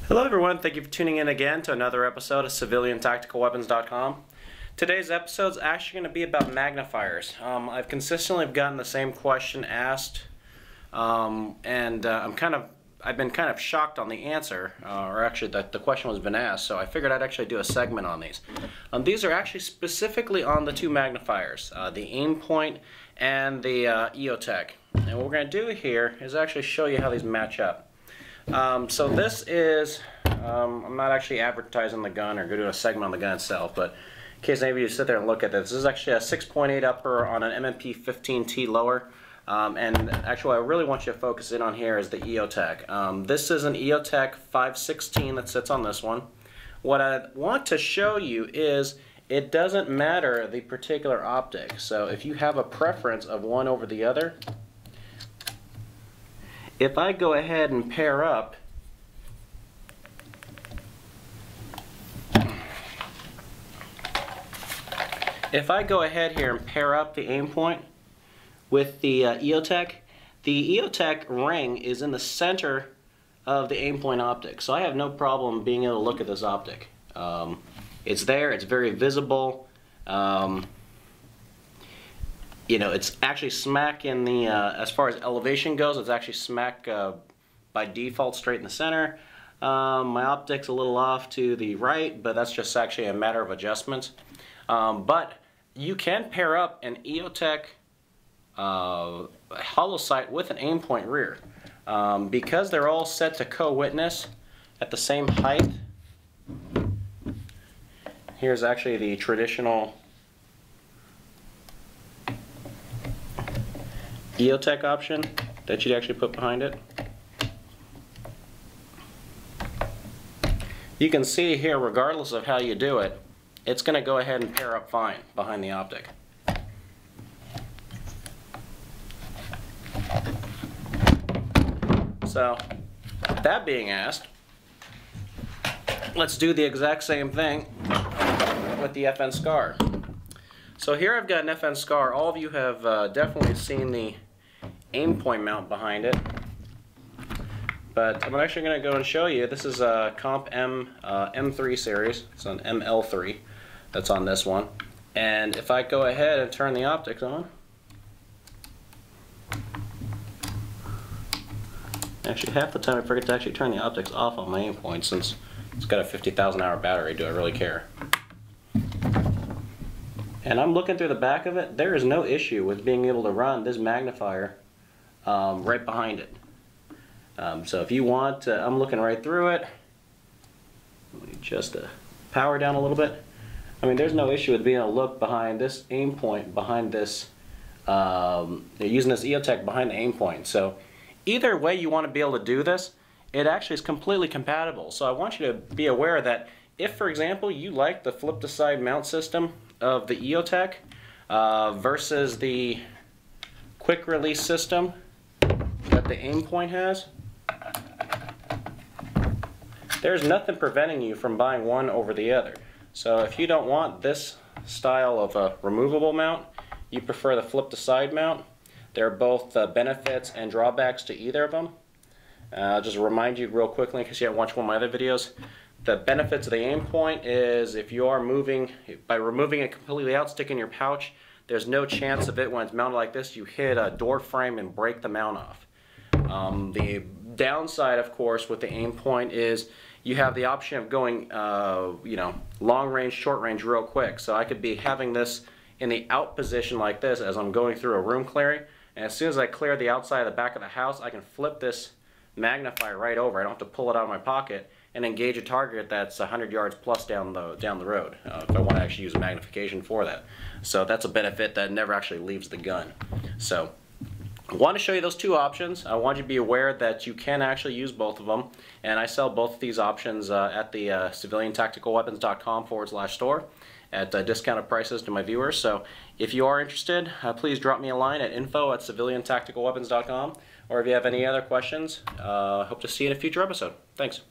Hello everyone, thank you for tuning in again to another episode of CivilianTacticalWeapons.com. Today's episode is actually going to be about magnifiers. I've consistently gotten the same question asked, I've been kind of shocked on the answer, or actually the question was been asked, so I figured I'd actually do a segment on these. These are actually specifically on the two magnifiers, the Aimpoint and the EOTech. And what we're going to do here is actually show you how these match up. So this is, I'm not actually advertising the gun or doing a segment on the gun itself, but in case any of you sit there and look at this is actually a 6.8 upper on an MMP 15T lower. And actually what I really want you to focus in on here is the EOTech. This is an EOTech 516 that sits on this one. What I want to show you is it doesn't matter the particular optic. So if you have a preference of one over the other, if I go ahead and pair up the Aimpoint with the EOTech ring is in the center of the Aimpoint optic. So I have no problem being able to look at this optic. It's there, it's very visible. You know, it's actually smack in the, as far as elevation goes, it's actually smack by default straight in the center. My optic's a little off to the right, but that's just actually a matter of adjustment. But you can pair up an EOTech hollow sight with an Aimpoint rear. Because they're all set to co-witness at the same height. Here's actually the traditional EOTech option that you'd actually put behind it. You can see here, regardless of how you do it, it's going to go ahead and pair up fine behind the optic. So, that being asked, let's do the exact same thing with the FN Scar. So here I've got an FN Scar. All of you have definitely seen the Aimpoint mount behind it. But I'm actually going to go and show you. This is a Comp M M3 series. It's an ML3 that's on this one. And if I go ahead and turn the optics on, actually half the time I forget to actually turn the optics off on my Aimpoint since it's got a 50,000 hour battery. Do I really care? And I'm looking through the back of it. There is no issue with being able to run this magnifier right behind it. So if you want, I'm looking right through it. Let me just power down a little bit. I mean, there's no issue with being able to look behind this Aimpoint, behind this, using this EOTech behind the Aimpoint. So either way you want to be able to do this, it actually is completely compatible. So I want you to be aware that if, for example, you like the flip-to-side mount system of the EOTech versus the quick-release system that the Aimpoint has, there's nothing preventing you from buying one over the other. So if you don't want this style of a removable mount, you prefer the flip-to-side mount, there are both benefits and drawbacks to either of them. I'll just remind you real quickly in case you haven't watched one of my other videos. The benefits of the Aimpoint is if you are moving, by removing it completely out, stick in your pouch, there's no chance of it when it's mounted like this, you hit a door frame and break the mount off. The downside, of course, with the Aimpoint is you have the option of going, you know, long range, short range real quick. So I could be having this in the out position like this as I'm going through a room clearing, and as soon as I clear the outside of the back of the house, I can flip this magnifier right over. I don't have to pull it out of my pocket and engage a target that's 100 yards plus down the road if I want to actually use magnification for that. So that's a benefit that never actually leaves the gun. So I want to show you those two options. I want you to be aware that you can actually use both of them, and I sell both of these options at the CivilianTacticalWeapons.com/store at discounted prices to my viewers. So if you are interested, please drop me a line at info@CivilianTacticalWeapons.com, or if you have any other questions, I hope to see you in a future episode. Thanks.